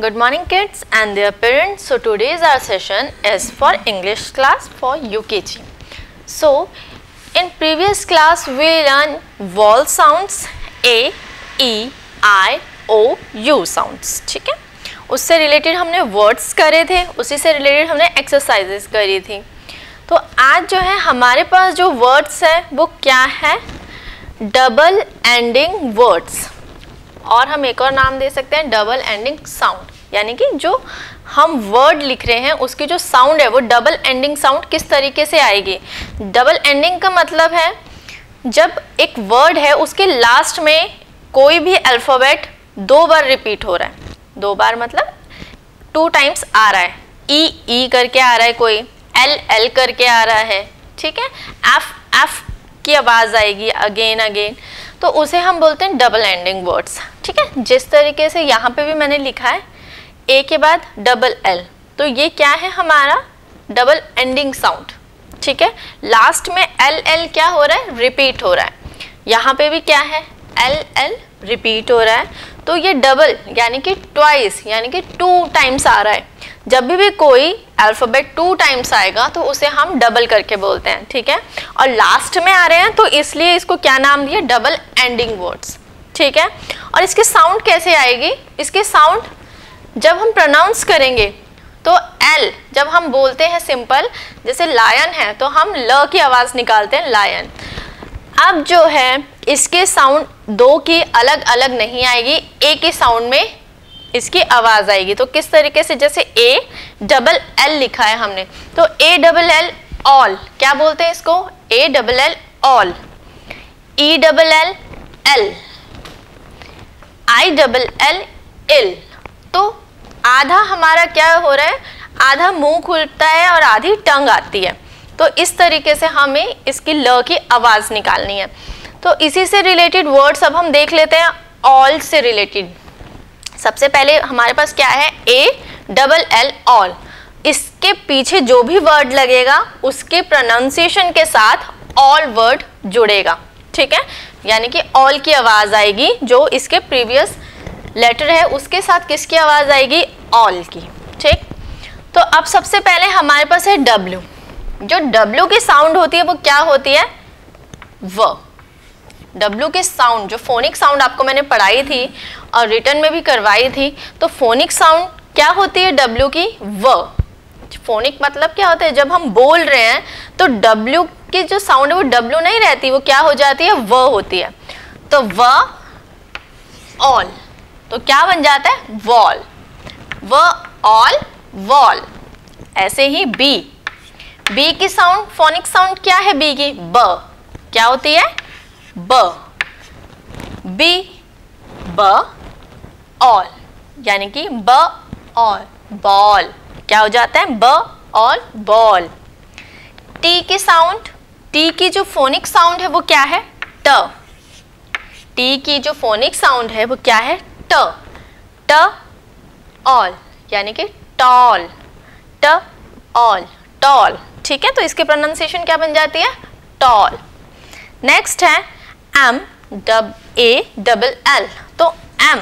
Good morning kids and their parents. So today's our session is for English class for UKG. So in previous class we learned vowel sounds A, E, I, O, U sounds. ठीक है, उससे related हमने words करे थे, उसी से related हमने exercises करी थी. तो आज जो है हमारे पास जो वर्ड्स है वो क्या है, डबल एंडिंग वर्ड्स, और हम एक और नाम दे सकते हैं डबल एंडिंग साउंड. यानी कि जो हम वर्ड लिख रहे हैं उसकी जो साउंड है वो डबल एंडिंग साउंड किस तरीके से आएगी. डबल एंडिंग का मतलब है जब एक वर्ड है उसके लास्ट में कोई भी अल्फ़ाबेट दो बार रिपीट हो रहा है. दो बार मतलब 2 टाइम्स आ रहा है. ई ई करके आ रहा है, कोई एल एल करके आ रहा है. ठीक है, एफ एफ की आवाज़ आएगी अगेन अगेन, तो उसे हम बोलते हैं डबल एंडिंग वर्ड्स. ठीक है, जिस तरीके से यहाँ पे भी मैंने लिखा है ए के बाद डबल एल, तो ये क्या है हमारा डबल एंडिंग साउंड. ठीक है, लास्ट में एल एल क्या हो रहा है, रिपीट हो रहा है. यहाँ पे भी क्या है, एल एल रिपीट हो रहा है, तो ये डबल यानी कि ट्वाइस यानी कि 2 टाइम्स आ रहा है. जब भी कोई अल्फ़ाबेट 2 टाइम्स आएगा तो उसे हम डबल करके बोलते हैं. ठीक है, और लास्ट में आ रहे हैं तो इसलिए इसको क्या नाम दिया, डबल एंडिंग वर्ड्स. ठीक है, और इसकी साउंड कैसे आएगी, इसकी साउंड जब हम प्रोनाउंस करेंगे तो एल जब हम बोलते हैं सिंपल, जैसे लायन है तो हम ल की आवाज़ निकालते हैं लायन. अब जो है इसके साउंड दो की अलग अलग नहीं आएगी, एक ही साउंड में इसकी आवाज़ आएगी. तो किस तरीके से, जैसे ए डबल एल लिखा है हमने, तो ए डबल एल ऑल क्या बोलते हैं इसको, A double L all. E double L ell, I double L ill. तो आधा हमारा क्या हो रहा है, आधा मुंह खुलता है और आधी टंग आती है. तो इस तरीके से हमें इसकी ल की आवाज़ निकालनी है. तो इसी से रिलेटेड वर्ड्स अब हम देख लेते हैं. ऑल से रिलेटेड सबसे पहले हमारे पास क्या है, ए डबल एल ऑल. इसके पीछे जो भी वर्ड लगेगा उसके प्रोनाउंसिएशन के साथ ऑल वर्ड जुड़ेगा. ठीक है, यानी कि ऑल की आवाज़ आएगी, जो इसके प्रीवियस लेटर है उसके साथ किसकी आवाज़ आएगी, ऑल की. ठीक, तो अब सबसे पहले हमारे पास है डब्ल्यू. जो डब्ल्यू की साउंड होती है वो क्या होती है, व. डब्ल्यू की साउंड, जो फोनिक साउंड आपको मैंने पढ़ाई थी और रिटर्न में भी करवाई थी, तो फोनिक साउंड क्या होती है डब्ल्यू की, व. फोनिक मतलब क्या होता है, जब हम बोल रहे हैं तो डब्ल्यू की जो साउंड है वो डब्ल्यू नहीं रहती, वो क्या हो जाती है, व होती है. तो व ऑल, तो क्या बन जाता है, वॉल. व ऑल वॉल. ऐसे ही बी, बी की साउंड, फोनिक साउंड क्या है बी की, ब. क्या होती है, ब. बी ब ऑल, यानी कि ब ऑल बॉल. क्या हो जाता है, ब ऑल बॉल. टी की साउंड, टी की जो फोनिक साउंड है वो क्या है, ट. टी की जो फोनिक साउंड है वो क्या है, ट. ट ऑल यानी कि टॉल. ट ऑल टॉल. ठीक है, तो इसकी प्रोनाउंसिएशन क्या बन जाती है, टॉल. नेक्स्ट है एम डब ए डबल एल. तो एम,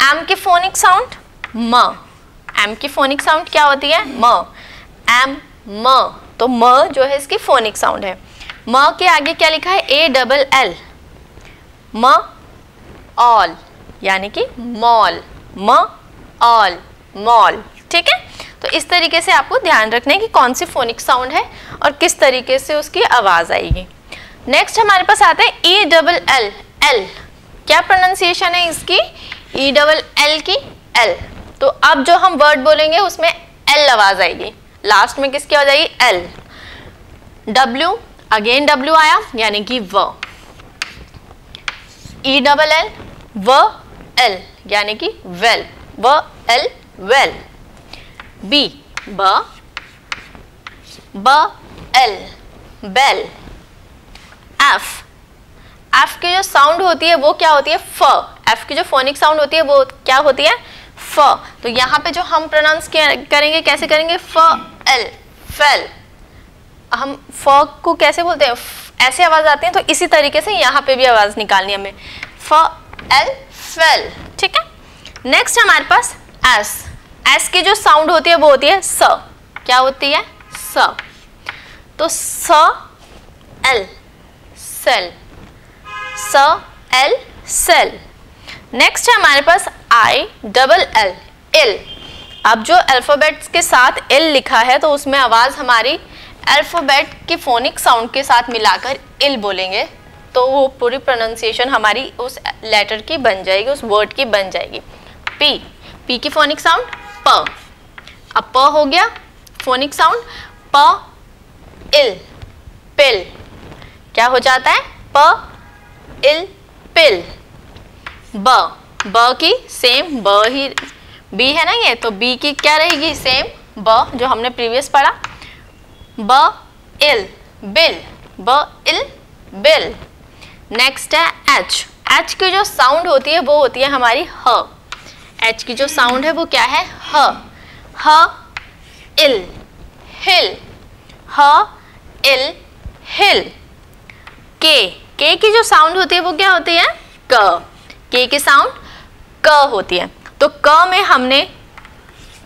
एम की फोनिक साउंड म. एम की फोनिक साउंड क्या होती है, म. एम म, तो म जो है इसकी फोनिक साउंड है. म के आगे क्या लिखा है, ए डबल एल. म ऑल यानी कि मॉल. म ऑल मॉल. ठीक है, तो इस तरीके से आपको ध्यान रखना है कि कौन सी फोनिक साउंड है और किस तरीके से उसकी आवाज़ आएगी. नेक्स्ट हमारे पास आता है ई डबल एल. एल क्या प्रोनाउंसिएशन है इसकी, ई डबल एल की एल. तो अब जो हम वर्ड बोलेंगे उसमें एल आवाज़ आएगी, लास्ट में किसकी आवाज़ आएगी, एल. डब्ल्यू, अगेन डब्ल्यू आया यानी कि व. ई डबल एल व एल यानी कि वेल. व एल वेल. बी ब ब एल बेल. एफ, एफ की जो साउंड होती है वो क्या होती है, फ. एफ की जो फोनिक साउंड होती है वो क्या होती है, फ. तो यहाँ पे जो हम प्रोनाउंस करेंगे कैसे करेंगे, फ एल फेल. हम फ को कैसे बोलते हैं, ऐसे आवाज़ आती है, तो इसी तरीके से यहाँ पे भी आवाज़ निकालनी है हमें, फ एल फेल. ठीक है, नेक्स्ट हमारे पास एस, एस की जो साउंड होती है वो होती है स। क्या होती है? स। तो स एल, सेल, स एल, सेल। नेक्स्ट है हमारे पास आई डबल एल, इल। अब जो अल्फाबेट्स के साथ इल लिखा है तो उसमें आवाज हमारी अल्फाबेट की फोनिक साउंड के साथ मिलाकर इल बोलेंगे, तो वो पूरी प्रोनाउंसिएशन हमारी उस लेटर की बन जाएगी, उस वर्ड की बन जाएगी। पी, पी की फोनिक साउंड प। अब प हो गया फोनिक साउंड, प इल, पिल। क्या हो जाता है? प इल, पिल। ब, ब की सेम ब ही, बी है ना ये, तो बी की क्या रहेगी? सेम ब जो हमने प्रीवियस पढ़ा। ब इल, बिल, ब इल, बिल। नेक्स्ट है एच, एच की जो साउंड होती है वो होती है हमारी ह। एच की जो साउंड है वो क्या है? ह। ह इल, हिल, ह इल, हिल। के की जो साउंड होती है वो क्या होती है? क। के की साउंड क होती है, तो क में हमने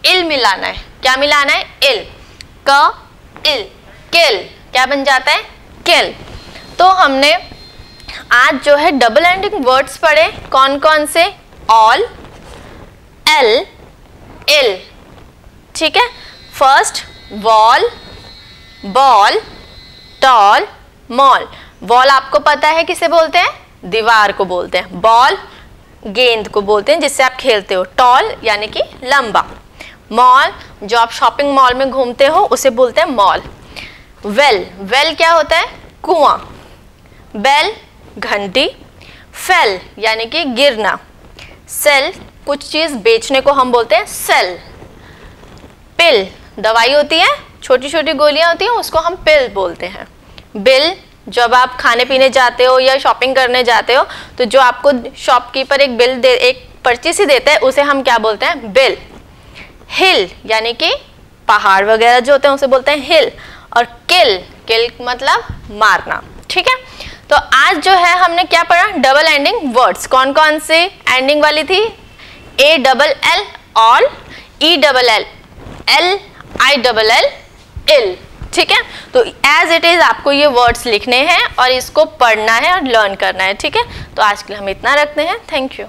इल मिलाना है। क्या मिलाना है? इल। क इल, किल। क्या बन जाता है? किल। तो हमने आज जो है डबल एंडिंग वर्ड्स पढ़े, कौन कौन से? All, ell, ill. ठीक है। First wall, ball, tall, mall. Wall आपको पता है किसे बोलते हैं? दीवार को बोलते हैं। बॉल गेंद को बोलते हैं जिससे आप खेलते हो। टॉल यानी कि लंबा। मॉल जो आप शॉपिंग मॉल में घूमते हो उसे बोलते हैं मॉल। वेल, वेल क्या होता है? कुआं। बेल घंटी। फेल यानी कि गिरना। सेल कुछ चीज बेचने को हम बोलते हैं सेल। पिल दवाई होती है, छोटी छोटी गोलियां होती हैं, उसको हम पिल बोलते हैं। बिल जब आप खाने पीने जाते हो या शॉपिंग करने जाते हो तो जो आपको शॉपकीपर एक बिल दे, एक पर्ची सी देता है, उसे हम क्या बोलते हैं? बिल। हिल यानी कि पहाड़ वगैरह जो होते हैं उसे बोलते हैं हिल। और किल, किल मतलब मारना। ठीक है। तो आज जो है हमने क्या पढ़ा? Double ending words. कौन कौन से एंडिंग वाली थी? A double L all, E double L ell, I double L ill. ठीक है। तो एज इट इज आपको ये वर्ड्स लिखने हैं और इसको पढ़ना है और लर्न करना है। ठीक है। तो आज के लिए हम इतना रखते हैं। Thank you.